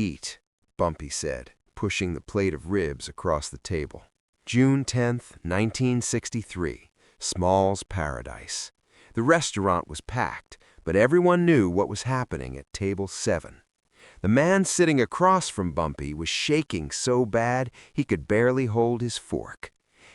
Eat, Bumpy said, pushing the plate of ribs across the table. June 10th, 1963, Small's Paradise. The restaurant was packed, but everyone knew what was happening at table 7. The man sitting across from Bumpy was shaking so bad he could barely hold his fork.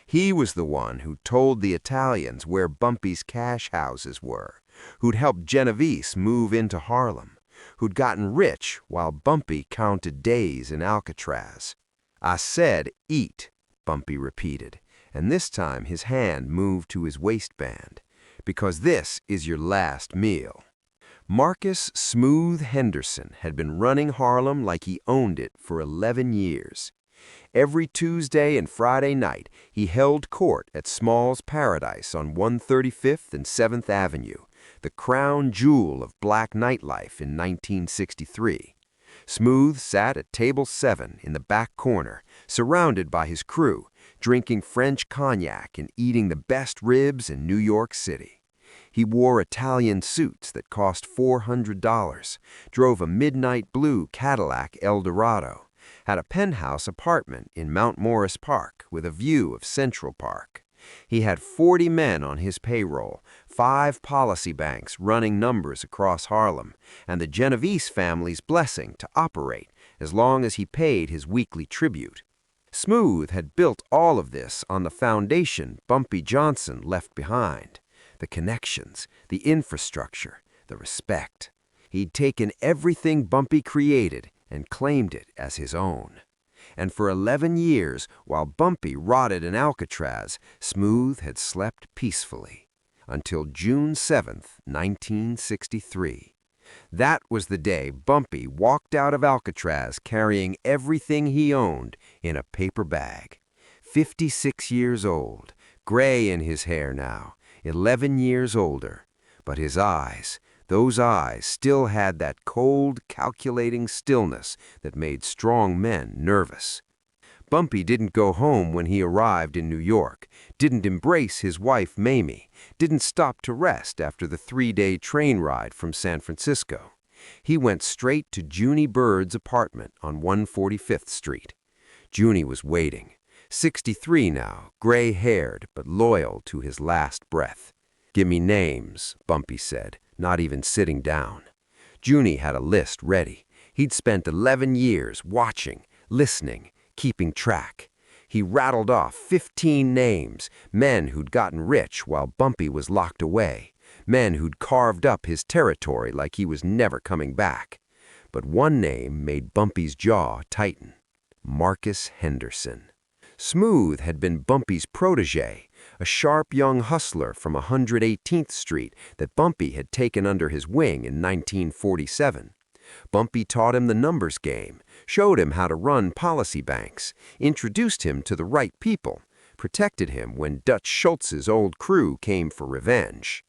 He was the one who told the Italians where Bumpy's cash houses were, who'd helped Genovese move into Harlem, who'd gotten rich while Bumpy counted days in Alcatraz. "I said eat," Bumpy repeated, and this time his hand moved to his waistband, "because this is your last meal." Marcus "Smooth" Henderson had been running Harlem like he owned it for 11 years. Every Tuesday and Friday night, he held court at Small's Paradise on 135th and 7th Avenue, the crown jewel of black nightlife in 1963. Smooth sat at table 7 in the back corner, surrounded by his crew, drinking French cognac and eating the best ribs in New York City. He wore Italian suits that cost $400, drove a midnight blue Cadillac Eldorado, had a penthouse apartment in Mount Morris Park with a view of Central Park. He had 40 men on his payroll, 5 policy banks running numbers across Harlem, and the Genovese family's blessing to operate as long as he paid his weekly tribute. Smooth had built all of this on the foundation Bumpy Johnson left behind. The connections, the infrastructure, the respect. He'd taken everything Bumpy created and claimed it as his own. And for 11 years, while Bumpy rotted in Alcatraz, Smooth had slept peacefully. Until June 7th, 1963. That was the day Bumpy walked out of Alcatraz carrying everything he owned in a paper bag. 56 years old, gray in his hair now, 11 years older. But his eyes, those eyes still had that cold, calculating stillness that made strong men nervous. Bumpy didn't go home when he arrived in New York, didn't embrace his wife Mamie, didn't stop to rest after the 3-day train ride from San Francisco. He went straight to Junie Bird's apartment on 145th Street. Junie was waiting, 63 now, gray-haired but loyal to his last breath. "Give me names," Bumpy said, not even sitting down. Junie had a list ready. He'd spent 11 years watching, listening, keeping track. He rattled off 15 names, men who'd gotten rich while Bumpy was locked away, men who'd carved up his territory like he was never coming back. But one name made Bumpy's jaw tighten. Marcus Henderson. Smooth had been Bumpy's protege, a sharp young hustler from 118th Street that Bumpy had taken under his wing in 1947. Bumpy taught him the numbers game, showed him how to run policy banks, introduced him to the right people, protected him when Dutch Schultz's old crew came for revenge.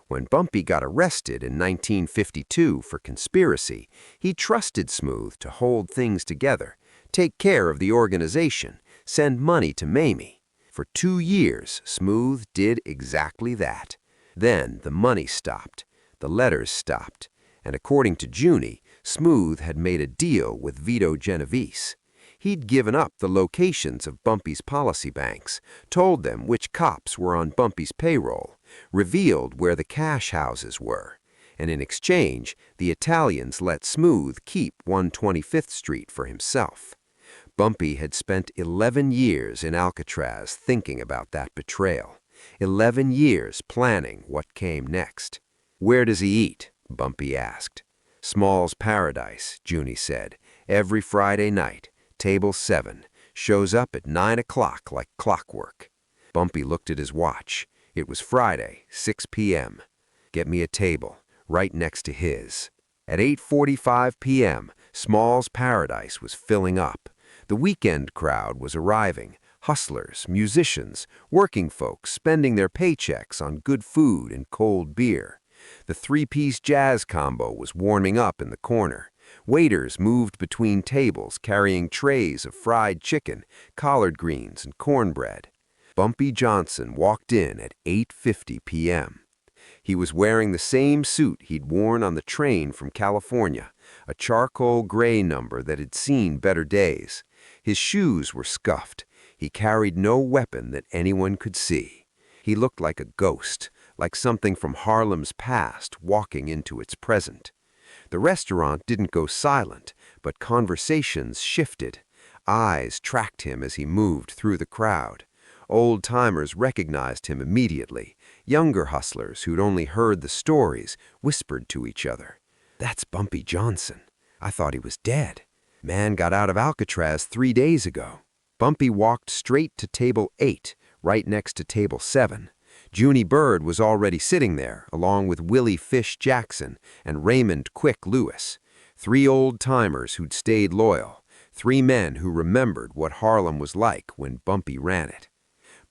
When Bumpy got arrested in 1952 for conspiracy, he trusted Smooth to hold things together, take care of the organization, send money to Mamie. For 2 years, Smooth did exactly that. Then the money stopped, the letters stopped, and according to Junie, Smooth had made a deal with Vito Genovese. He'd given up the locations of Bumpy's policy banks, told them which cops were on Bumpy's payroll, revealed where the cash houses were, and in exchange, the Italians let Smooth keep 125th Street for himself. Bumpy had spent 11 years in Alcatraz thinking about that betrayal, 11 years planning what came next. "Where does he eat?" Bumpy asked. "Small's Paradise," Junie said. "Every Friday night, table 7, shows up at 9 o'clock like clockwork." Bumpy looked at his watch. It was Friday, 6 p.m. "Get me a table, right next to his." At 8:45 p.m., Small's Paradise was filling up. The weekend crowd was arriving, hustlers, musicians, working folks spending their paychecks on good food and cold beer. The 3-piece jazz combo was warming up in the corner. Waiters moved between tables carrying trays of fried chicken, collard greens, and cornbread. Bumpy Johnson walked in at 8:50 p.m. He was wearing the same suit he'd worn on the train from California, a charcoal gray number that had seen better days. His shoes were scuffed. He carried no weapon that anyone could see. He looked like a ghost, like something from Harlem's past walking into its present. The restaurant didn't go silent, but conversations shifted. Eyes tracked him as he moved through the crowd. Old-timers recognized him immediately. Younger hustlers who'd only heard the stories whispered to each other, "That's Bumpy Johnson. I thought he was dead. Man got out of Alcatraz 3 days ago." Bumpy walked straight to table 8, right next to table 7. Junie Bird was already sitting there, along with Willie Fish Jackson and Raymond Quick Lewis. 3 old-timers who'd stayed loyal. 3 men who remembered what Harlem was like when Bumpy ran it.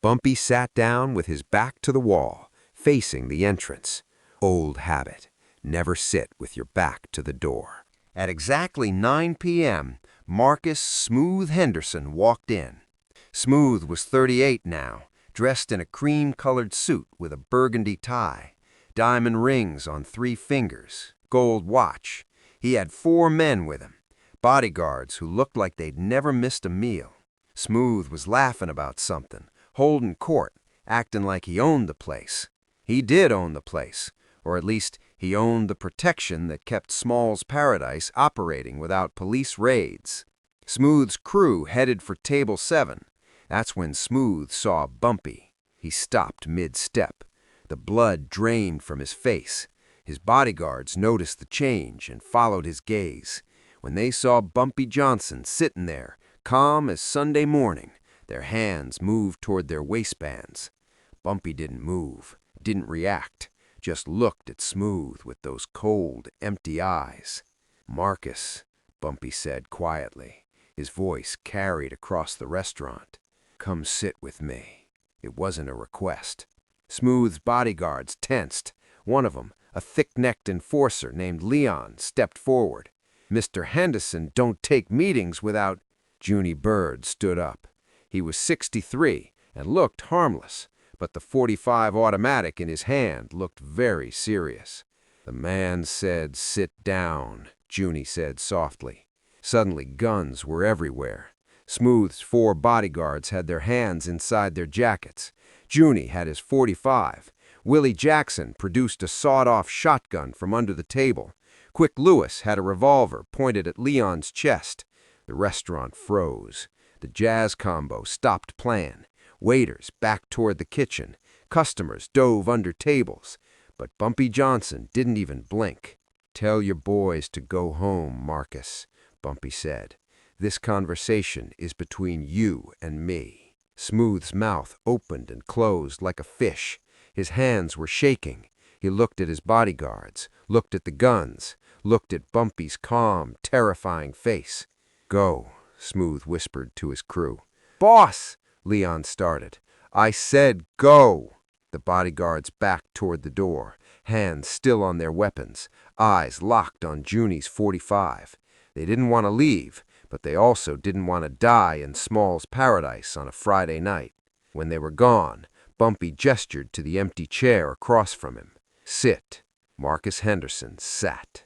Bumpy sat down with his back to the wall, facing the entrance. Old habit. Never sit with your back to the door. At exactly 9 p.m., Marcus "Smooth" Henderson walked in. Smooth was 38 now, dressed in a cream-colored suit with a burgundy tie, diamond rings on 3 fingers, gold watch. He had 4 men with him, bodyguards who looked like they'd never missed a meal. Smooth was laughing about something, holding court, acting like he owned the place. He did own the place, or at least he owned the protection that kept Small's Paradise operating without police raids. Smooth's crew headed for table 7. That's when Smooth saw Bumpy. He stopped mid-step. The blood drained from his face. His bodyguards noticed the change and followed his gaze. When they saw Bumpy Johnson sitting there, calm as Sunday morning, their hands moved toward their waistbands. Bumpy didn't move, didn't react, just looked at Smooth with those cold, empty eyes. "Marcus," Bumpy said quietly. His voice carried across the restaurant. "Come sit with me." It wasn't a request. Smooth's bodyguards tensed. One of them, a thick-necked enforcer named Leon, stepped forward. "Mr. Henderson don't take meetings without—" Junie Bird stood up. He was 63 and looked harmless, but the .45 automatic in his hand looked very serious. "The man said sit down," Junie said softly. Suddenly guns were everywhere. Smooth's 4 bodyguards had their hands inside their jackets. Junie had his .45. Willie Jackson produced a sawed-off shotgun from under the table. Quick Lewis had a revolver pointed at Leon's chest. The restaurant froze. The jazz combo stopped playing. Waiters backed toward the kitchen. Customers dove under tables. But Bumpy Johnson didn't even blink. "Tell your boys to go home, Marcus," Bumpy said. "This conversation is between you and me." Smooth's mouth opened and closed like a fish. His hands were shaking. He looked at his bodyguards, looked at the guns, looked at Bumpy's calm, terrifying face. "Go," Smooth whispered to his crew. "Boss!" Leon started. "I said go!" The bodyguards backed toward the door, hands still on their weapons, eyes locked on Junie's .45. They didn't want to leave, but they also didn't want to die in Small's Paradise on a Friday night. When they were gone, Bumpy gestured to the empty chair across from him. "Sit." Marcus Henderson sat.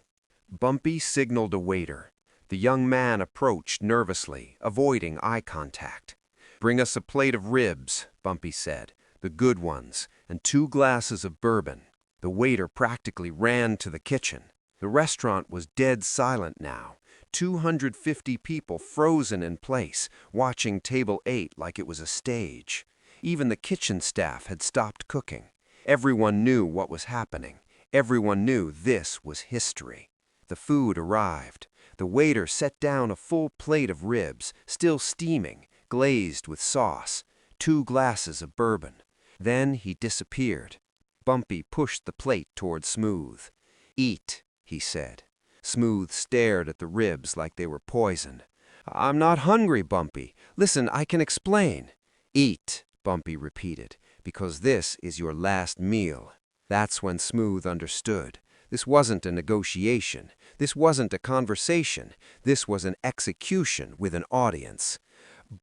Bumpy signaled a waiter. The young man approached nervously, avoiding eye contact. "Bring us a plate of ribs," Bumpy said, "the good ones, and 2 glasses of bourbon." The waiter practically ran to the kitchen. The restaurant was dead silent now. 250 people frozen in place, watching table 8 like it was a stage. Even the kitchen staff had stopped cooking. Everyone knew what was happening. Everyone knew this was history. The food arrived. The waiter set down a full plate of ribs, still steaming, glazed with sauce, 2 glasses of bourbon. Then he disappeared. Bumpy pushed the plate toward Smooth. "Eat," he said. Smooth stared at the ribs like they were poison. "I'm not hungry, Bumpy. Listen, I can explain." "Eat," Bumpy repeated, "because this is your last meal." That's when Smooth understood. This wasn't a negotiation. This wasn't a conversation. This was an execution with an audience.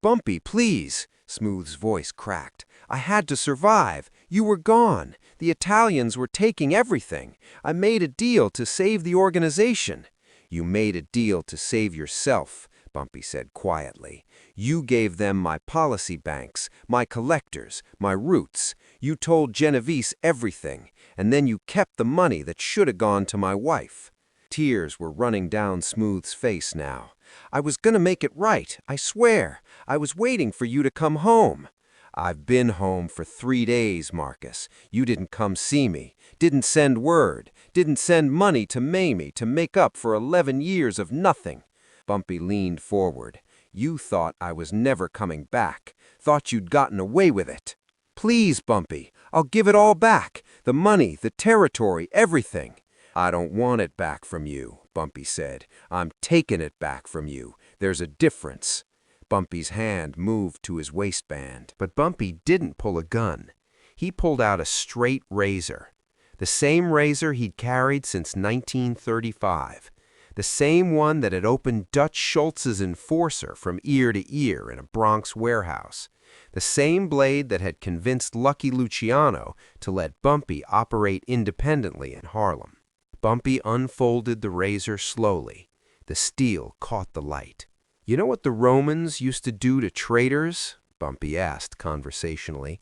"Bumpy, please!" Smooth's voice cracked. "I had to survive. You were gone. The Italians were taking everything. I made a deal to save the organization." "You made a deal to save yourself," Bumpy said quietly. "You gave them my policy banks, my collectors, my roots. You told Genovese everything, and then you kept the money that should have gone to my wife." Tears were running down Smooth's face now. "I was gonna make it right, I swear. I was waiting for you to come home." "I've been home for 3 days, Marcus. You didn't come see me, didn't send word, didn't send money to Mamie to make up for 11 years of nothing." Bumpy leaned forward. "You thought I was never coming back, thought you'd gotten away with it." "Please, Bumpy, I'll give it all back. The money, the territory, everything." "I don't want it back from you," Bumpy said. "I'm taking it back from you. There's a difference." Bumpy's hand moved to his waistband, but Bumpy didn't pull a gun. He pulled out a straight razor. The same razor he'd carried since 1935. The same one that had opened Dutch Schultz's enforcer from ear to ear in a Bronx warehouse. The same blade that had convinced Lucky Luciano to let Bumpy operate independently in Harlem. Bumpy unfolded the razor slowly. The steel caught the light. "You know what the Romans used to do to traitors?" Bumpy asked conversationally.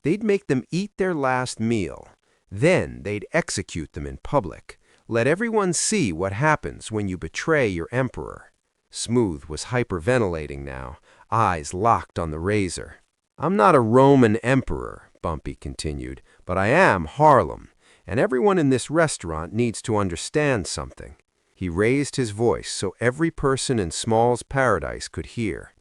"They'd make them eat their last meal. Then they'd execute them in public. Let everyone see what happens when you betray your emperor." Smooth was hyperventilating now, eyes locked on the razor. "I'm not a Roman emperor," Bumpy continued, "but I am Harlem. And everyone in this restaurant needs to understand something." He raised his voice so every person in Small's Paradise could hear.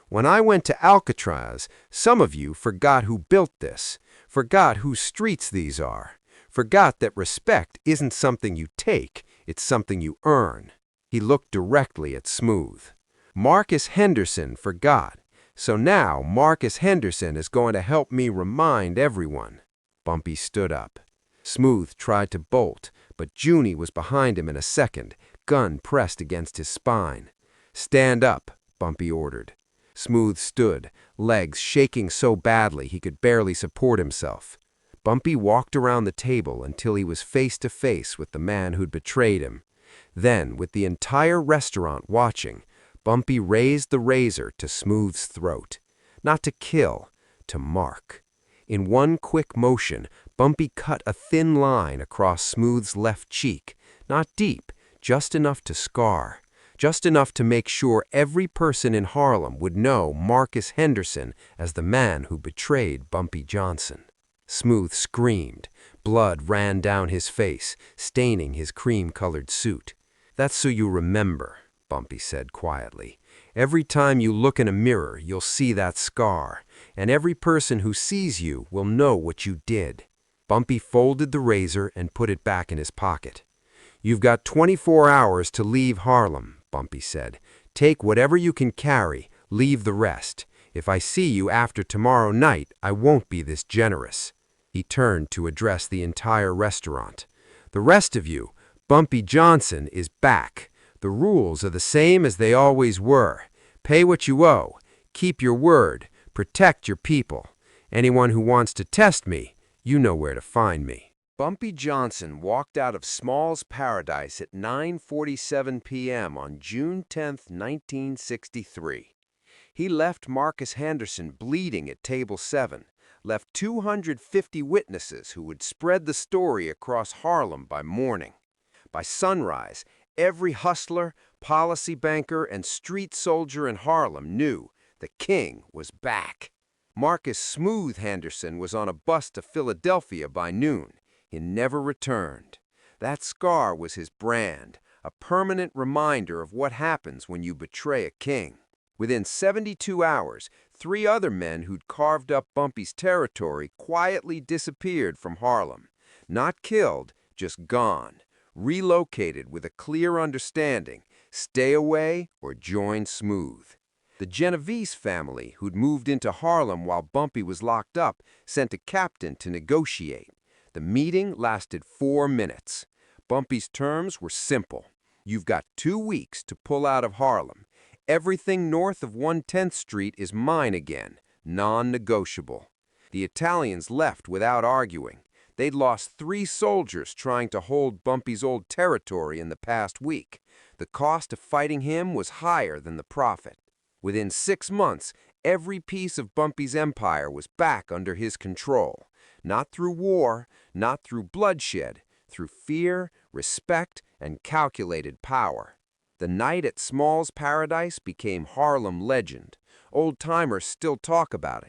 "When I went to Alcatraz, some of you forgot who built this, forgot whose streets these are, forgot that respect isn't something you take, it's something you earn." He looked directly at Smooth. "Marcus Henderson forgot, so now Marcus Henderson is going to help me remind everyone." Bumpy stood up. Smooth tried to bolt, but Junie was behind him in a second, gun pressed against his spine. "Stand up," Bumpy ordered. Smooth stood, legs shaking so badly he could barely support himself. Bumpy walked around the table until he was face to face with the man who'd betrayed him. Then, with the entire restaurant watching, Bumpy raised the razor to Smooth's throat. Not to kill, to mark. In one quick motion, Bumpy cut a thin line across Smooth's left cheek, not deep, just enough to scar, just enough to make sure every person in Harlem would know Marcus Henderson as the man who betrayed Bumpy Johnson. Smooth screamed. Blood ran down his face, staining his cream-colored suit. "That's so you remember," Bumpy said quietly. "Every time you look in a mirror, you'll see that scar, and every person who sees you will know what you did." Bumpy folded the razor and put it back in his pocket. "You've got 24 hours to leave Harlem," Bumpy said. "Take whatever you can carry, leave the rest. If I see you after tomorrow night, I won't be this generous." He turned to address the entire restaurant. "The rest of you, Bumpy Johnson is back. The rules are the same as they always were. Pay what you owe. Keep your word. Protect your people. Anyone who wants to test me, you know where to find me." Bumpy Johnson walked out of Small's Paradise at 9:47 p.m. on June 10, 1963. He left Marcus Henderson bleeding at Table 7, left 250 witnesses who would spread the story across Harlem by morning. By sunrise, every hustler, policy banker, and street soldier in Harlem knew the king was back. Marcus "Smooth" Henderson was on a bus to Philadelphia by noon. He never returned. That scar was his brand, a permanent reminder of what happens when you betray a king. Within 72 hours, 3 other men who'd carved up Bumpy's territory quietly disappeared from Harlem. Not killed, just gone. Relocated with a clear understanding, stay away or join Smooth. The Genovese family, who'd moved into Harlem while Bumpy was locked up, sent a captain to negotiate. The meeting lasted 4 minutes. Bumpy's terms were simple. You've got 2 weeks to pull out of Harlem. Everything north of 110th Street is mine again. non-negotiable. The Italians left without arguing. They'd lost 3 soldiers trying to hold Bumpy's old territory in the past week. The cost of fighting him was higher than the profit. Within 6 months, every piece of Bumpy's empire was back under his control. Not through war, not through bloodshed, through fear, respect, and calculated power. The night at Small's Paradise became Harlem legend. Old-timers still talk about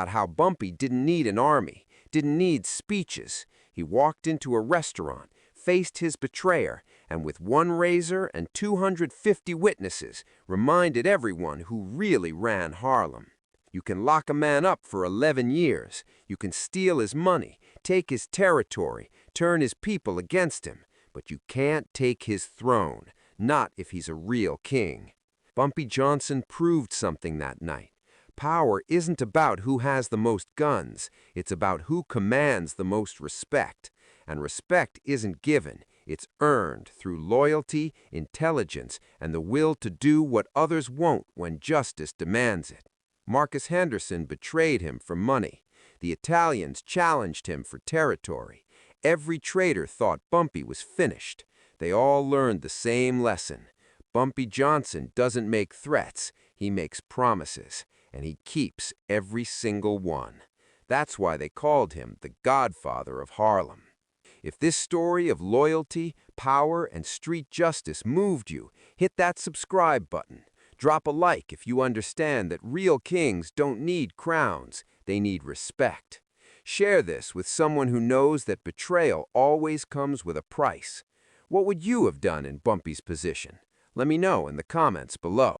how Bumpy didn't need an army, didn't need speeches. He walked into a restaurant, faced his betrayer, and with 1 razor and 250 witnesses, reminded everyone who really ran Harlem. You can lock a man up for 11 years. You can steal his money, take his territory, turn his people against him. But you can't take his throne, not if he's a real king. Bumpy Johnson proved something that night. Power isn't about who has the most guns. It's about who commands the most respect. And respect isn't given. It's earned through loyalty, intelligence, and the will to do what others won't when justice demands it. Marcus Henderson betrayed him for money. The Italians challenged him for territory. Every traitor thought Bumpy was finished. They all learned the same lesson. Bumpy Johnson doesn't make threats, he makes promises, and he keeps every single one. That's why they called him the Godfather of Harlem. If this story of loyalty, power, and street justice moved you, hit that subscribe button. Drop a like if you understand that real kings don't need crowns, they need respect. Share this with someone who knows that betrayal always comes with a price. What would you have done in Bumpy's position? Let me know in the comments below.